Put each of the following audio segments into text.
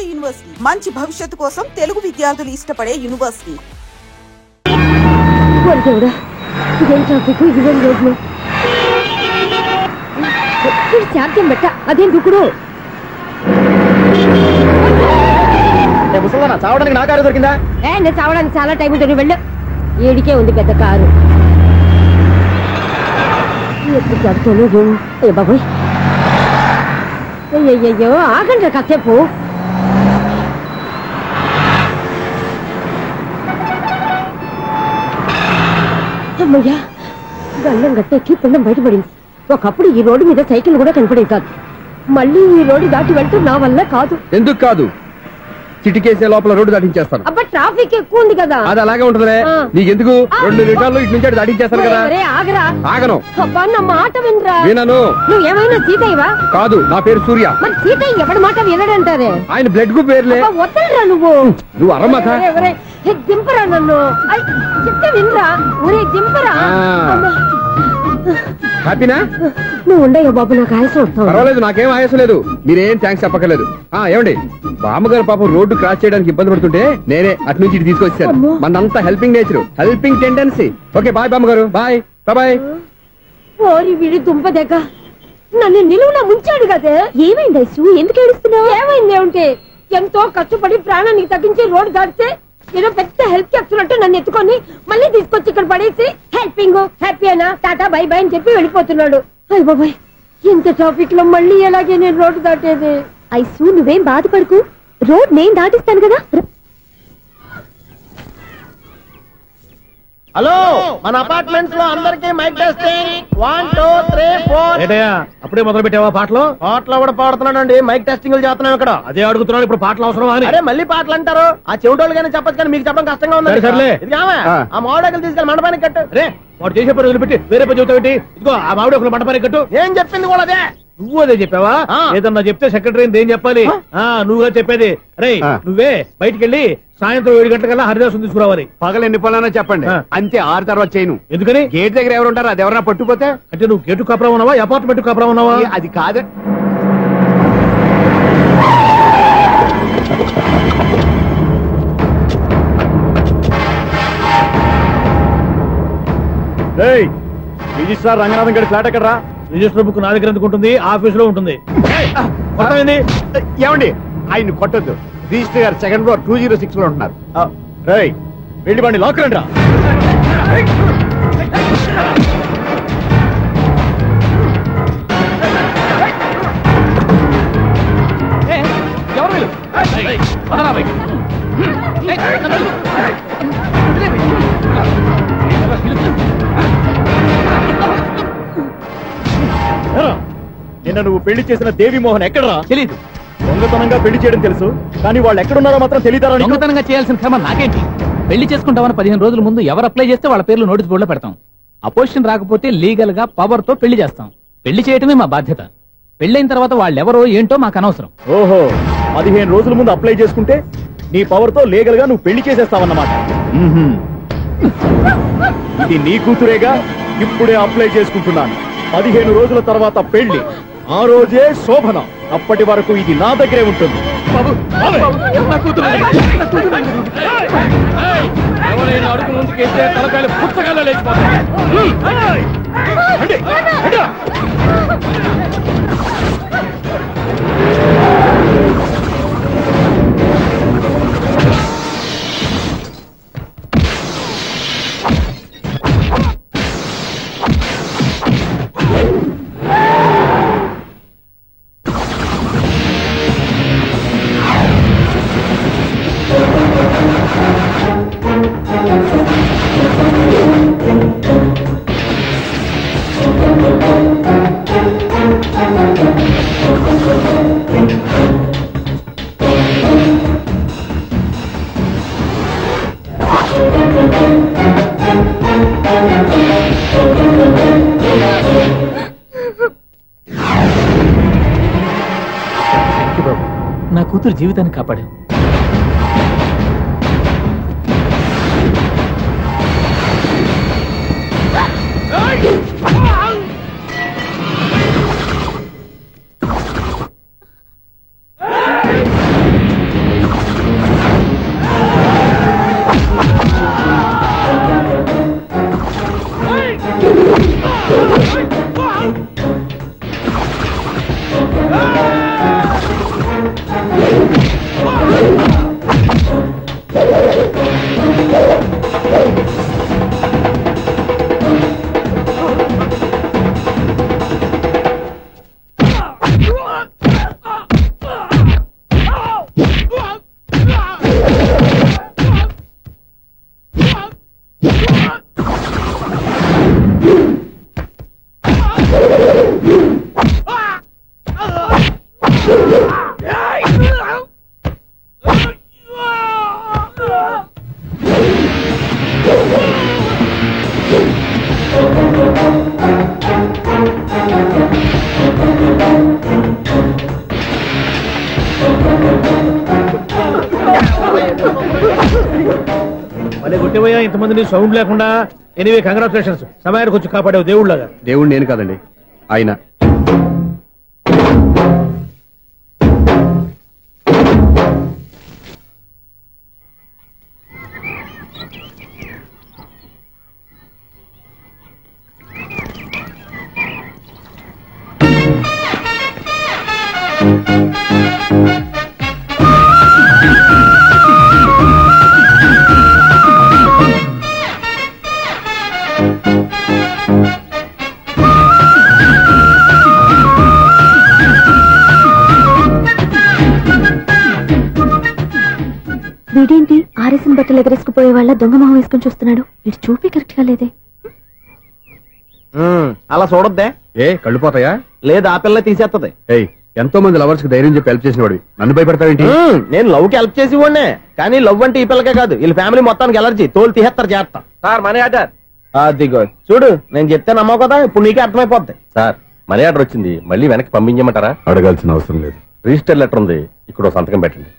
నాడు యూనివర్సిటీ మంచి భవిష్యత్తు కోసం తెలుగు విద్యార్థులు ఇష్టపడే యూనివర్సిటీ. అదేం దుక్కుడు చావడానికి నా కారు దొరికిందా? నేను చావడానికి చాలా టైం ఉంటుంది. వెళ్ళు, ఏడికే ఉంది పెద్ద కారు. బాబోయ్, అయ్యయ్యో ఆగండి కాసేపు. అమ్మయ్యా, గల్లం గట్టెక్కి పిండం బయటపడింది. ఒకప్పుడు ఈ రోడ్డు మీద సైకిల్ కూడా కనపడేది కాదు. మళ్ళీ ఈ రోడ్డు దాటి వెళ్తూ నా వల్ల కాదు. ఎందుకు కాదు? చిటికేసే లోపల రోడ్డు దాటించేస్తాను. అబ్బా, ట్రాఫిక్ ఎక్కువ ఉంది కదా. అది అలాగే ఉంటుందిలే. నీకెందుకు? 2 నిమిషాల్లో ఇటు నుంచి దాటించేస్తాను కదా. ఆగరా. ఆగను. అబ్బా, నా మాట వినరా. వినను. నువ్వు ఏమైనా సీతయ్యవా? కాదు, నా పేరు సూర్య. మరి సీతయ్య ఎవరి మాట వినడంటారే? ఆయన బ్లడ్ కు పేర్లే. వద్దరా నువ్వు. నువ్వు అరమ్మా. దింపరా నన్ను. చెప్తే వినరా. ఒరే దింపరా. హ్యాపీనా? నువ్వు ఉండయ్యా బాబు, నాకు ఆయాసం వస్తావు. పర్వాలేదు, నాకేం ఆయాసం లేదు. మీరేం థ్యాంక్స్ చెప్పక్కర్లేదు. ఏమండి, బామ్మగారు పాపం రోడ్డు క్రాస్ చేయడానికి ఇబ్బంది పడుతుంటే నేనే అటు నుంచి ఇటు తీసుకొచ్చాను. మనంతా helping nature, helping tendency. Okay, bye బామ్మగారు. Bye bye. ఓరి వీడి దుంపదగ్గ నన్ను నిలువున ముంచాడు కదే. ఏమైంది ఐసు? ఎందుకు ఏడుస్తున్నావు? ఏమైంది ఏమిటి? ఎంతో కష్టపడి ప్రాణానికి తగ్గించి రోడ్డు దాటితే ఏదో పెద్ద హెల్ప్ చేస్తున్నట్టు నన్ను ఎత్తుకొని మళ్ళీ తీసుకొచ్చి ఇక్కడ పడేసి హెల్పింగ్ హ్యాపీ అయినా టాటా బై బై అని చెప్పి వెళ్ళిపోతున్నాడు. అయ్య బాబాయ్, ఇంత ట్రాఫిక్ లో మళ్ళీ ఎలాగే నేను రోడ్డు దాటేది? ఐసు, నువ్వేం బాధపడకు, రోడ్ నేను దాటిస్తాను కదా. హలో, మన అపార్ట్మెంట్స్ లో అందరికి మైక్ టెస్టింగ్. 1 2 3 4. అప్పుడే మొదలు పెట్టావా పాటలు? పాటలు కూడా పాడుతున్నాడు. మైక్ టెస్టింగ్ చేస్తున్నాం ఇక్కడ. అదే అడుగుతున్నాడు, ఇప్పుడు పాటలు అవసరమా అని. అరే మళ్ళీ పాటలు అంటారు. ఆ చెవిటోళ్ళు కానీ చెప్పచ్చు, కానీ మీకు చెప్పడం కష్టంగా ఉంది. ఇది ఆ మామిడాకులు తీసుకెళ్ళి మండపానికి కట్టు. అరే, వాడు చేసే పని వదిలిపెట్టి వేరే పని చెబుతావు ఏంటి? ఇదిగో ఆ మామిడి ఒకరు మండపానికి కట్టు. ఏం చెప్పింది కూడా అదే. నువ్వు అదే చెప్పావా? ఏదన్నా చెప్తే సెక్రటరీ ఏం చెప్పాలి? నువ్వుగా చెప్పేది. రే, నువ్వే బయటికి వెళ్ళి సాయంత్రం 7 గంటలకల్లా హరిదాసు తీసుకురావాలి. పగలు ఎన్ని పనులైనా చెప్పండి, అంతే. 6 తర్వాత చేయను. ఎందుకని? గేట్ దగ్గర ఎవరు ఉంటారు? అది ఎవరన్నా పట్టుకుపోతే. అంటే నువ్వు గేటు కాపురా ఉన్నావా, అపార్ట్మెంట్ కాపురా ఉన్నావా? అది కాదు. రిజిస్ట్రార్ రంగనాథన్ గారి ఫ్లాట్ ఎక్కడరా? రిజిస్టర్ బుక్ నా దగ్గర ఎందుకు ఉంటుంది? ఆఫీస్ లో ఉంటుంది. ఏమండి, ఆయన కొట్టద్దు. రిజిస్టర్ గారు 2nd floor 206 లో ఉంటున్నారు. వెళ్ళి బండి లాక్ రండి రా. నిన్న నువ్వు పెళ్లి చేసిన దేవిమోహన్ ఎక్కడరా? తెలీదు. దొంగతనంగా పెళ్లి చేయడం తెలుసు, కానీ వాళ్ళు ఎక్కడున్నారో మాత్రం తెలియదారా? దొంగతనంగా చేయాల్సిన క్రమ నాకేంటి? పెళ్లి చేసుకుంటామని 15 రోజుల ముందు ఎవరు అప్లై చేస్తే వాళ్ళ పేర్లు నోటీస్ బోర్డులో పెడతాం. అపోజిషన్ రాకపోతే లీగల్ గా పవర్ తో పెళ్లి చేస్తాం. పెళ్లి చేయటమే మా బాధ్యత. పెళ్లైన తర్వాత వాళ్ళెవరో ఏంటో మాకు అనవసరం. ఓహో, 15 రోజుల ముందు అప్లై చేసుకుంటే నీ పవర్ తో లీగల్ గా నువ్వు పెళ్లి చేసేస్తావన్నమాట. ఇది నీ కూతురేగా, ఇప్పుడే అప్లై చేసుకుంటున్నాను. 15 రోజుల తర్వాత పెళ్లి, ఆ రోజే శోభన. అప్పటి వరకు ఇది నా దగ్గరే ఉంటుంది. ఎవరైనా అడుగు ముందుకేస్తే తలకాయలు పుస్తకాల్లో లేచిపోతాయి. నా కూతురు జీవితాన్ని కాపాడు. మళ్ళీ కొట్టిపోయా ఇంతమందిని సౌండ్ లేకుండా. ఎనీవే కంగ్రాచులేషన్స్, సమయానికి వచ్చి కాపాడావు దేవుళ్ళగా. దేవుడు నేను కాదండి, ఆయన. వీడేంటి ఆర్ఎస్ఎన్ బట్టలు ఎగరేసుకుపోయే వాళ్ళ దొంగ మొహం వేసుకుని చూస్తున్నాడు. వీడు చూపి కరెక్ట్ గా లేదే. అలా చూడొద్దే. ఏ కళ్ళు పోతాయా? లేదు, ఆ పిల్ల తీసేస్తది. ఏయ్, ఎంతో మంది లవర్స్ కి ధైర్యం చెప్పి హెల్ప్ చేసిన వాడు నన్ను భయపెడతావేంటి? నేను లవ్ కి హెల్ప్ చేసి ఇవ్వండి, కానీ లవ్ అంటే ఈ పిల్లకే కాదు, వీళ్ళ ఫ్యామిలీ మొత్తానికి ఎలర్జీ. తోలు తీసేస్తారు చేస్తా. Sir money order. అదిగో చూడు, నేను చెప్తే నమ్మవు కదా, ఇప్పుడు నీకే అర్థమైపోద్ది. సార్ మనీ ఆర్డర్ వచ్చింది, మళ్ళీ వెనక్కి పంపించమంటారా? అడగాల్సిన అవసరం లేదు. రిజిస్టర్ లెటర్ ఉంది, ఇక్కడ సంతకం పెట్టండి.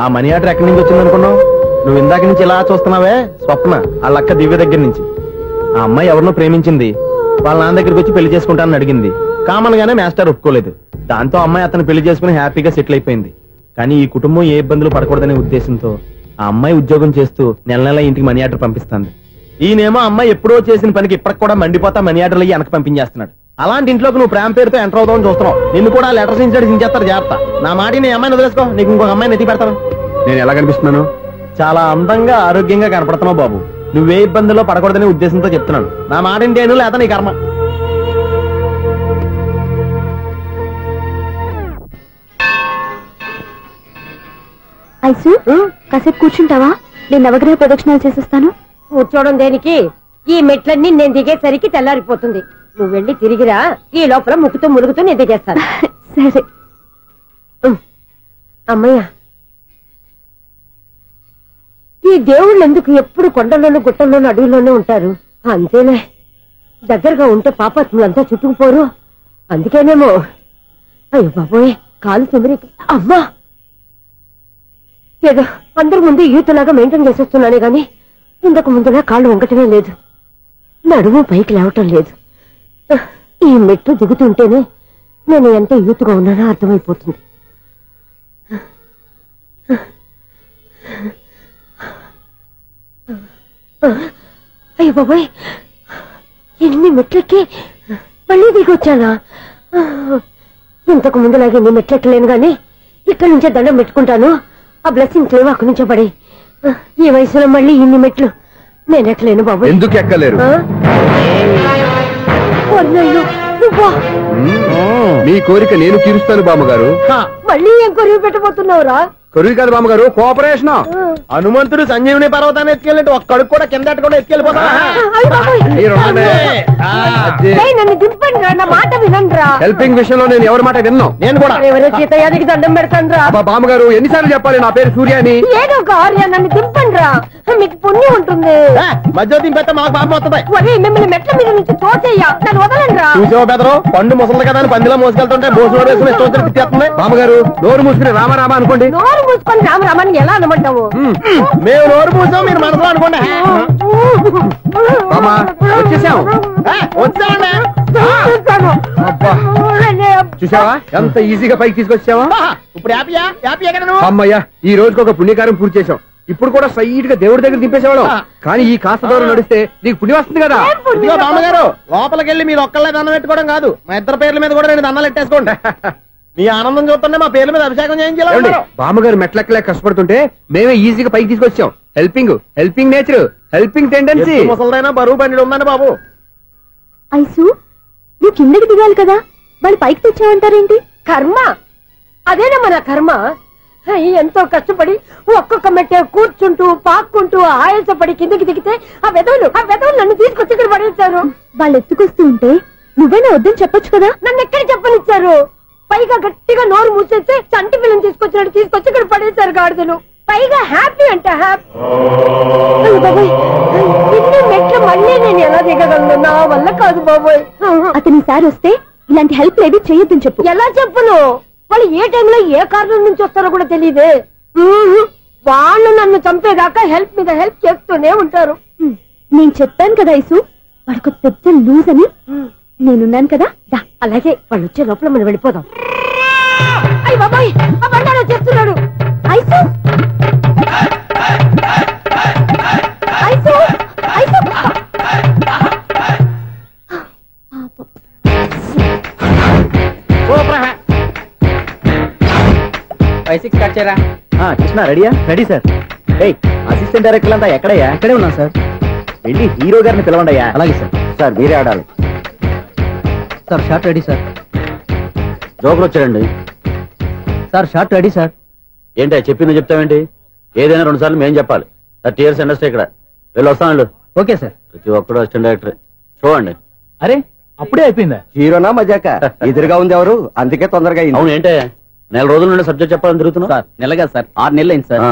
ఆ మనీ ఆర్డర్ ఎక్కడి నుంచి వచ్చింది అనుకున్నావు? నువ్వు ఇందాక నుంచి ఇలా చూస్తున్నావే, స్వప్న వాళ్ళ అక్క దివ్య దగ్గర నుంచి. ఆ అమ్మాయి ఎవరినో ప్రేమించింది, వాళ్ళ నాన్న దగ్గరికి వచ్చి పెళ్లి చేసుకుంటానని అడిగింది. కామన్ గానే మాస్టర్ ఒప్పుకోలేదు. దాంతో అమ్మాయి అతను పెళ్లి చేసుకుని హ్యాపీగా సెటిల్ అయిపోయింది. కానీ ఈ కుటుంబం ఏ ఇబ్బందులు పడకూడదనే ఉద్దేశంతో ఆ అమ్మాయి ఉద్యోగం చేస్తూ నెల నెల ఇంటికి మనీ ఆర్డర్ పంపిస్తుంది. ఈయనేమో అమ్మాయి ఎప్పుడో చేసిన పనికి ఇప్పటికి కూడా మండిపోతా మనీ ఆర్డర్లు వెనక పంపించేస్తున్నాడు. అలాంటి ఇంట్లోకి నువ్వు ప్రేమ పేరుతో ఎంటర్ అవుతావని చూస్తున్నావు. నిన్ను కూడా లెటర్స్ ఇచ్చేస్తారు జాగ్రత్త. నా మాట నీ అమ్మాయిని వదిలేసుకో, నీకు ఇంకొక అమ్మాయిని ఎత్తి పెడతాను. నేను ఎలా కనిపిస్తున్నాను? చాలా అందంగా ఆరోగ్యంగా కనపడుతున్నావు బాబు. నువ్వే ఇబ్బందుల్లో పడకూడదనే ఉద్దేశంతో చెప్తున్నాను. నా మాట ఏంటేను లేదా నీ కర్మ. ఐసు కాసేపు కూర్చుంటావా? నేను నవగ్రహ ప్రదక్షిణాలు చేసేస్తాను. కూర్చోవడం దేనికి? ఈ మెట్లన్నీ నేను దిగేసరికి తెల్లారిపోతుంది. నువ్వు వెళ్ళి తిరిగిరా, ఈ లోపల ముక్కుతూ మురుగుతూ నేను దిగేస్తాను. సరే. అమ్మయ్య, ఈ దేవుళ్ళు ఎందుకు ఎప్పుడు కొండల్లోనూ గుట్టల్లోనూ అడవిలోనూ ఉంటారు? అంతేలే, దగ్గరగా ఉంటే పాపాత్ములంతా చుట్టుకుపోరు. అందుకేనేమో. అయ్యో బాబోయ్, కాలు తిమిరి. అమ్మా, ఏదో అందరి ముందు యూత్లాగా మెయింటైన్ చేసేస్తున్నానే గాని ఇంతకు ముందులా కాళ్ళు వంకటమే లేదు, నడుము పైకి లేవటం లేదు. ఈ మెట్టు దిగుతుంటేనే నేను ఎంత యూత్గా ఉన్నానో అర్థమైపోతుంది. అయ్యో బాబాయ్, ఎన్ని మెట్లెక్కి మళ్ళీ దిగొచ్చానా? ఇంతకు ముందులాగే ఎన్ని మెట్లెక్కలేను గాని ఇక్కడి నుంచే దండం పెట్టుకుంటాను. ఆ బ్లెస్సింగ్ లేవు అక్కడి నుంచో పడే. ఈ వయసులో మళ్ళీ ఇన్ని మెట్లు నేను ఎక్కలేను బాబు. ఎందుకు ఎక్కలేరు? మీ కోరిక నేను తీరుస్తాను బామ్మగారు. మళ్ళీ ఏం కొరివి పెట్టబోతున్నావురా? కొరివి కాదు బామ్మగారు, కోఆపరేషన్. హనుమంతుడు సంజీవుని పర్వతాన్ని ఎత్తుకెళ్ళినట్టు ఒక్కడికి కూడా కింద కూడా ఎత్తుకెళ్ళిపోతా. నన్ను దింపండి రా, నా మాట వినండిరా. హెల్పింగ్ విషయంలో నేను ఎవరి మాట విన్నాను. నేను కూడా ఎవరో సీతయ్యానికి దండం పెడతాను రా. బామ్మగారు ఎన్నిసార్లు చెప్పాలి నా పేరు సూర్య అని? ఏదో ఒక ఆర్య, నన్ను దింపండి రా, మీకు పుణ్యం ఉంటుంది. మధ్య దింపేస్తే మాకు పాపం వస్తుంది. ఒరే, మిమ్మల్ని మెట్ల మీద నుంచి తోచేయ్యా, నన్ను వదలండి రా. చూసావా బెదరు, పండు ముసలి కదా అని పందిలో మోసుకెళ్తుంటే భోజనం వేసుకుని ఇష్టం తిట్టేస్తుంది. బామ్మగారు నోరు మూసుకుని రామారామా అనుకోండి. నోరు మూసుకొని రామరామని ఎలా అనమంటావు? మేము నోరు మూసాం, మీరు మనసులో అనుకోండి. వచ్చేసాం. చూసావా ఎంత ఈజీగా పైకి తీసుకొచ్చావా? ఇప్పుడు అమ్మయ్యా, ఈ రోజుకి ఒక పుణ్యకారం పూర్తి చేసాం. ఇప్పుడు కూడా సైడ్ గా దేవుడి దగ్గర దింపేసేవాళ్ళం. కానీ ఈ కాస్త దూరం నడిస్తే నీకు పుణ్యం వస్తుంది కదా. ఇదిగో బామ్మగారు, లోపలికి వెళ్ళి మీరు ఒక్కళ్ళే దండం పెట్టుకోవడం కాదు, మా ఇద్దరు పేర్ల మీద కూడా నేను దండాలు పెట్టేసుకోండి. మీ ఆనందం చూస్తుంటే మా పేర్ల మీద అభిషేకం చేయించాలి. బామ్మగారు మెట్లెక్కలే కష్టపడుతుంటే మేమే ఈజీగా పైకి తీసుకొచ్చాం. Helping nature, helping tendency. ముసలైనా బరువు బండి ఉందని బాబు. ఐసు, నువ్వు కిందకి దిగాలి కదా, వాళ్ళు పైకి తెచ్చావంటారేంటి? కర్మ అదేనమ్మా, నా కర్మ. ఎంతో కష్టపడి ఒక్కొక్క మెట్టే కూర్చుంటూ పాక్కుంటూ ఆయాసపడి కిందకి దిగితే ఆ వెధవులు నన్ను తీసుకొచ్చి ఇక్కడ పడేశారు. వాళ్ళు ఎత్తుకొస్తూ ఉంటే నువ్వేనా వద్దని చెప్పొచ్చు కదా. నన్ను ఎక్కడ చెప్పనిచ్చారు? పైగా గట్టిగా నోరు మూసేస్తే చంటి పిల్లని తీసుకొచ్చినట్టు తీసుకొచ్చి ఇక్కడ పడేశారు గాడిదలు. పైగా హ్యాపీ అంటే హ్యాపీ. ఇన్ని మెట్ల మళ్ళీ నేను ఎలా దిగగలను? నా వల్ల కాదు బాబోయ్. అతని సార్ వస్తే ఇలాంటి హెల్ప్ ఏవి చెయ్యొద్దని చెప్పు. ఎలా చెప్పును? వాళ్ళు ఏ టైంలో ఏ కారణం నుంచి వస్తారో కూడా తెలియదే. వాళ్ళు నన్ను చంపేదాకా హెల్ప్ మీద హెల్ప్ చేస్తూనే ఉంటారు. నేను చెప్పాను కదా ఐసు, వాడికి పెద్ద లూజ్ అని. నేనున్నాను కదా. అలాగే వాళ్ళు వచ్చే లోపల మనం వెళ్ళిపోదాం. అయ్య బాబాయ్, ఆ బండారు చేస్తున్నాడు. ఐసు ఐసు ఐసు కృష్ణ రెడీయా? Ready sir. ఏయ్, అసిస్టెంట్ డైరెక్టర్ అంతా ఎక్కడయ్యా? ఇక్కడే ఉన్నా సార్. వెళ్ళి హీరో గారిని పిలవండి. అలాగే సార్. సార్ మీరే ఆడాలి సార్. Short ready sir. జోకులు వచ్చాడండి సార్. Short ready sir. ఏంటి చెప్పింది చెప్తావేంటి? ఏదైనా 2 సార్లు మేం చెప్పాలి. 30 years ఇండస్ట్రీ ఇక్కడ. వెళ్ళి వస్తాను. Okay sir. ప్రతి ఒక్కడు అసిస్టెంట్ డైరెక్టర్. చూడండి. అరే అప్పుడే అయిపోయిందా? హీరోనా మజాక? ఎదురుగా ఉంది ఎవరు, అందుకే తొందరగా. అవును, ఏంటే 4 రోజుల నుండి సబ్జెక్ట్ చెప్పాలని తిరుగుతున్నా సార్? నెలగా సార్, 6 నెలలు అయింది సార్.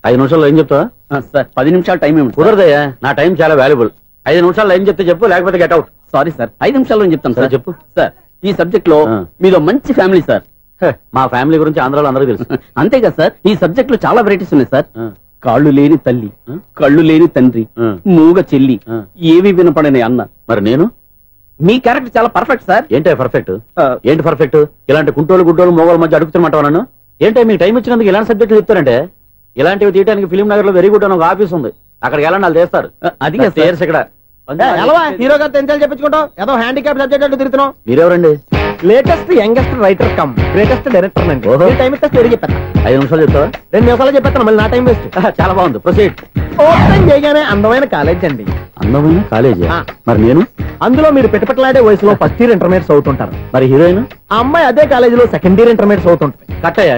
5 నిమిషాల్లో ఏం చెప్తావా? సార్ 10 నిమిషాలు టైం ఏమి కుదరదయ్యా, నా టైం చాలా వాల్యుబుల్. 5 నిమిషాల్లో ఏం చెప్తే చెప్పు, లేకపోతే గెట్ అవుట్. సారీ సార్, 5 నిమిషాల్లో చెప్తాను సార్. చెప్పు సార్. ఈ సబ్జెక్ట్ లో మీదో మంచి ఫ్యామిలీ సార్. మా ఫ్యామిలీ గురించి ఆంధ్రాలో అందరికీ తెలుసు. అంతేగా సార్, ఈ సబ్జెక్ట్ లో చాలా వెరైటీస్ ఉన్నాయి సార్. కాళ్ళు లేని తల్లి, కళ్ళు లేని తండ్రి, మూగ చెల్లి, ఏవి వినపడని అన్న. మరి నేను? మీ క్యారెక్టర్ చాలా పర్ఫెక్ట్ సార్. ఏంటే పర్ఫెక్ట్? ఏంటి పర్ఫెక్ట్? ఇలాంటి కుంటోలు గుడ్డోలు మోగోల మధ్య అడుగుతున్నమాట నన్ను. ఏంటంటే మీకు టైం ఇచ్చినందుకు ఇలాంటి సబ్జెక్టులు చెప్తారంటే? ఇలాంటివి తీయడానికి ఫిలిం నగర్ లో వెరీ గుడ్ అని ఒక ఆఫీస్ ఉంది, అక్కడికి వెళ్ళండి, వాళ్ళు చేస్తారు. అది ఇక్కడ హీరో గారు తెంచాలి చెప్పించుకుంటాం. ఏదో హ్యాండిక్యాప్ సబ్జెక్ట్ అంటే తిరుగుతున్నాం. మీరెవరండి? Latest youngest writer cum greatest director అండి. టైం ఇస్తే స్టోరీ చెప్పాను. 5 నిమిషాలు చెప్తావా? 2 నిమిషాలు చెప్పేస్తాను, మళ్ళీ నా టైం వేస్ట్. చాలా బాగుంది, ప్రొసీడ్. ఓపెన్ చేయగానే అందమైన కాలేజ్ అండి. అందమైన కాలేజీ? మరి నేను? అందులో మీరు పెట్టుపట్లాడే వయసులో ఫస్ట్ ఇయర్ ఇంటర్మీడియట్స్ అవుతుంటారు. మరి హీరోయిన్? ఆ అమ్మాయి అదే కాలేజీలో సెకండ్ ఇయర్ ఇంటర్మీడియట్స్ అవుతుంటారు. కట్టయ్యా,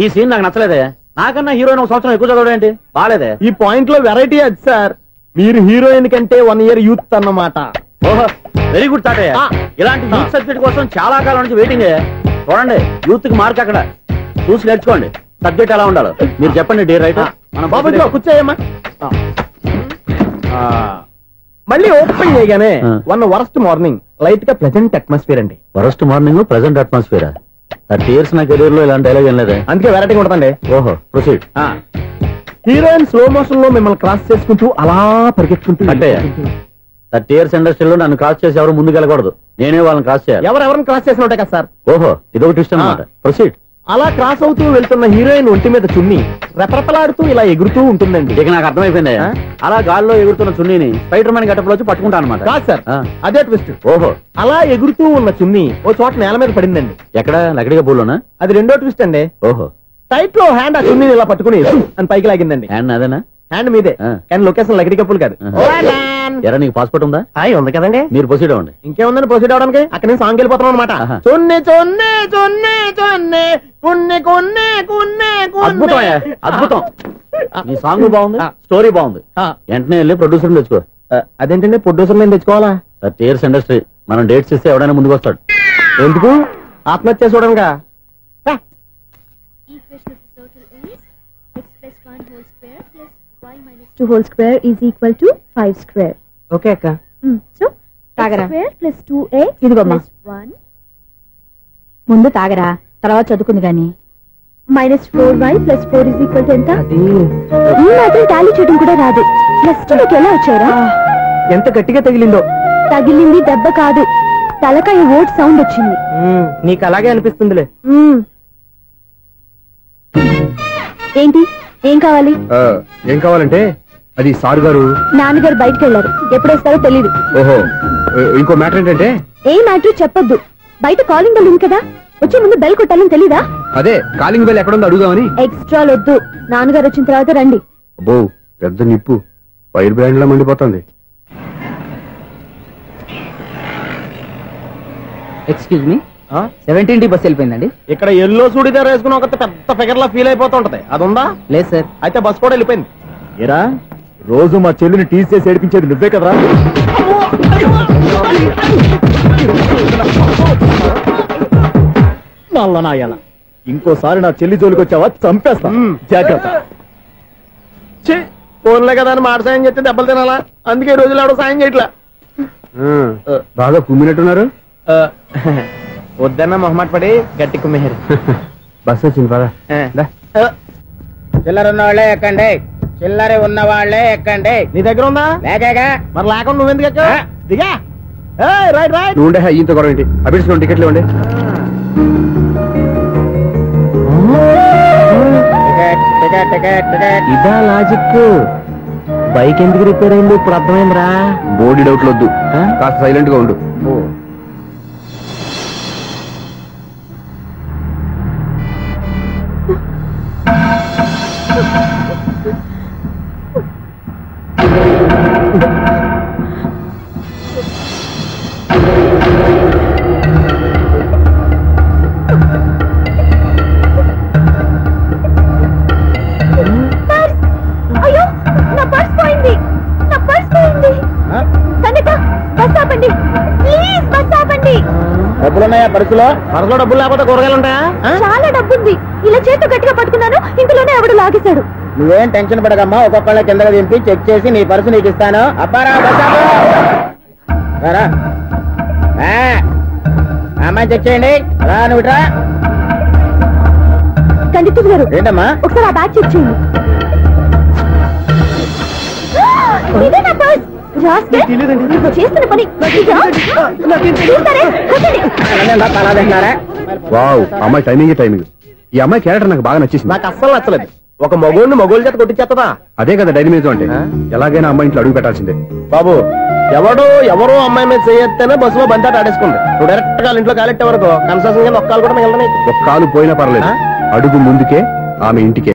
ఈ సీన్ నాకు నచ్చలేదే. నాకన్నా హీరోయిన్ 1 సంవత్సరం ఎక్కువ చదవడం ఏంటి? బాలేదే. ఈ పాయింట్ లో వెరైటీ అది సార్. మీరు హీరోయిన్ కంటే 1 year యూత్ అన్నమాట. ఓహో, వెరీ గుడ్ తాటయ్య. ఇలాంటి యూత్ సబ్జెక్ట్ కోసం చాలా కాలం నుంచి వెయిటింగ్. చూడండి, యూత్ కి మార్క్ అక్కడ. చూసి నేర్చుకోండి సబ్జెక్ట్ ఎలా ఉండాలో. మీరు చెప్పండి డియర్ రైటర్. మన బాబు కూర్చోయమ్మా. మళ్ళీ ఓపెన్ చేయగానే వరస్ట్ మార్నింగ్, లైట్ గా ప్లెజెంట్ అట్మాస్ఫియర్ అండి. Worst morning, present atmosphere. 30 years నా కెరీర్ లో ఇలాంటి డైలాగ్ ఏం లేదే. అందుకే వెరైటీ ఉంటుందండి. ఓహో, ప్రొసీడ్. హీరోయిన్ స్లో మోషన్ లో మిమ్మల్ని క్రాస్ చేసుకుంటూ అలా పరిగెత్తుకుంటూ. అంటే 30 years ఇండస్ట్రీలో నన్ను క్రాస్ చేసి ఎవరు ముందుకు వెళ్ళకూడదు, నేనే వాళ్ళని క్రాస్ చేయాలి. ఎవరెవరిని క్రాస్ చేసిన ఉంటాయి కదా సార్. ఓహో, ఇదొక ట్విస్ట్ అన్నమాట. ప్రొసీడ్. అలా క్రాస్ అవుతూ వెళ్తున్న హీరోయిన్ ఒంటి మీద చున్ని రెపరెపలాడుతూ ఇలా ఎగురుతూ ఉంటుందండి. ఇక నాకు అర్థమైపోయింది. అలా గాల్లో ఎగురుతున్న చున్నీని స్పైడర్ మ్యాన్ గట్టపులో వచ్చి పట్టుకుంటా అనమాట. కాదు సార్, అదే ట్విస్ట్. ఓహో, అలా ఎగురుతూ ఉన్న చున్ని ఓ చోట నేల మీద పడిందండి. ఎక్కడ? లకడిగా పూలోనా? అది రెండో ట్విస్ట్ అండి. ఓహో, టైట్ లో హ్యాండ్ ఆ చున్నీని ఇలా పట్టుకుని అని పైకి లాగిందండి. హ్యాండ్ అదేనా? హ్యాండ్ మీదే, కానీ లొకేషన్ లకడి కప్పులు కాదు. ఎరా, నీకు పాస్పోర్ట్ ఉందా? ఉంది కదండి. మీరు ప్రొసీడ్ అవ్వండి. ఇంకేముందని ప్రొసీడ్ అవడానికి? అక్కడ నేను సాంగ్ వెళ్ళిపోతాను అనమాట. చొన్నే చొన్నే చొన్నే చొన్నే కున్నే కున్నే కున్నే. అద్భుతం, అద్భుతం. నీ సాంగ్ బాగుంది, స్టోరీ బాగుంది. వెంటనే వెళ్ళి ప్రొడ్యూసర్ తెచ్చుకో. అదేంటండి ప్రొడ్యూసర్ నేను తెచ్చుకోవాలా? 30 years ఇండస్ట్రీ, మనం డేట్స్ ఇస్తే ఎవడైనా ముందుకు వస్తాడు. ఎందుకు? ఆత్మహత్య చూడనుగా. X plus 1 whole square is equal to 5 square. Okay అక్క. So తాగరా ప్లస్ 2x ఇదిగోమ్మా 1 ముందు తాగరా, తర్వాత చదువుకుంది గాని. -4y + 4 is equal to ఎంత? ఈ మాత్రం టాలీ చేయడం కూడా రాదు. నెక్స్ట్ నీకు ఎలా వచ్చారా? ఎంత గట్టిగా తగిలిందో. తగిలింది దెబ్బ కాదు, తలకాయ ఓట్ సౌండ్ వచ్చింది. నీకు అలాగే అనిపిస్తుందిలే. ఏంటి, ఏం కావాలి? ఏం కావాలంటే అది సార్ గారు, నాన్నగారు బయటకు వెళ్ళారు, ఎప్పుడొస్తారో తెలీదు. ఓహో, ఇంకో మ్యాటర్ ఏంటంటే. ఏ మ్యాటర్ చెప్పొద్దు. బయట కాలింగ్ బెల్ ఉంది కదా, వచ్చే ముందు బెల్ కొట్టాలని తెలీదా? అదే కాలింగ్ బెల్ ఎక్కడుందో అడుగుదామని. ఎక్స్ట్రా వద్దు, నాన్నగారు వచ్చిన తర్వాత రండి. అబ్బో, పెద్ద నిప్పు ఫైర్ బ్రాండ్ లా మండిపోతుంది. ఎక్స్క్యూజ్ మీ, 17D బస్ వెళ్ళిపోయిందండి. ఇక్కడ ఎల్లో చూడిదార్ వేసుకుని ఒక పెద్ద ఫిగర్ లా ఫీల్ అయిపోతూ ఉంటది, అది ఉందా? లేదు సార్. అయితే బస్ కూడా వెళ్ళిపోయింది. ఏరా, రోజు మా చెల్లిని టీస్ చేసి ఏడిపించేది నువ్వే కదరా? నల్ల నాయన, ఇంకోసారి నా చెల్లి జోలికి వచ్చావా చంపేస్తా, జాగ్రత్త. ఫోన్లే కదా అని మాట సాయం చేస్తే దెబ్బలు తినాలా, అందుకే ఈ రోజులు ఎవడో సాయం చేయట్లా. బాగా కుమ్మినట్టున్నారు. వద్దన్న మొహమాట పడి గట్టి కుమ్మేశారు. బస్ వచ్చింది పదా. చిల్లర ఉన్న వాళ్ళే ఎక్కండి, చిల్లర ఉన్న వాళ్ళే ఎక్కండి. నీ దగ్గర ఉందా? లేకగా మరి లేకుండా నువ్వెందుకు ఎక్క దిగా. Right right. నువ్వు ఉండే ఈయంతో గొడవ ఏంటి? అభిడిచిన టికెట్లు ఇవ్వండి. ఇదా లాజిక్. బైక్ ఎందుకు రిపేర్ అయింది ఇప్పుడు అర్థమైందిరా. బోడీ డౌట్లు వద్దు, కాస్త సైలెంట్ గా ఉండు. అయ్యో నా పర్స్ పోయింది, నా పర్స్ పోయింది. కనుక బస్ ఆపండి ప్లీజ్, బస్ ఆపండి. డబ్బులున్నాయా పర్సులో? పర్సులో డబ్బులు లేకపోతే కూరగాయలు ఉంటాయా? చాలా డబ్బుంది. ఇలా చేతు గట్టిగా పట్టుకున్నాను, ఇందులోనే ఎవడు లాగేశాడు. నువ్వేం టెన్షన్ పడకమ్మా, ఒక్కొక్కళ్ళ కిందగా దింపి చెక్ చేసి నీ పర్సు నీకు ఇస్తాను. అప్పారా అమ్మాయి చెక్ చేయండి. రా నువ్వు రా. కండితులు గారు ఏంటమ్మా? ఒకసారి ఆ బ్యాగ్ చెక్ చేయండి. ఇదే నా పర్స్. చేస్తున్న పని వావ్, అమ్మాయి టైమింగ్. ఈ అమ్మాయి క్యారెక్టర్ నాకు బాగా నచ్చేసింది. నాకు అస్సలు నచ్చలేదు. ఒక మగోడిని మగోళ్ళ చేత కొట్టించేస్తుందా? అదే కదా డైనమిజం అంటే. ఎలాగైనా అమ్మాయి ఇంట్లో అడుగు పెట్టాల్సిందే. బాబు ఎవరో అమ్మాయి మీద చేయొస్తేనే బస్సులో బంతాట ఆడేసుకుంది. నువ్వు డైరెక్ట్ గా ఇంట్లో కాలెట్టే వరకు కన్సెషన్ కింద ఒక్కలు కూడా మిగలదు. ఒక్క కాలు పోయినా పర్లేదు, అడుగు ముందుకే ఆమె ఇంటికే.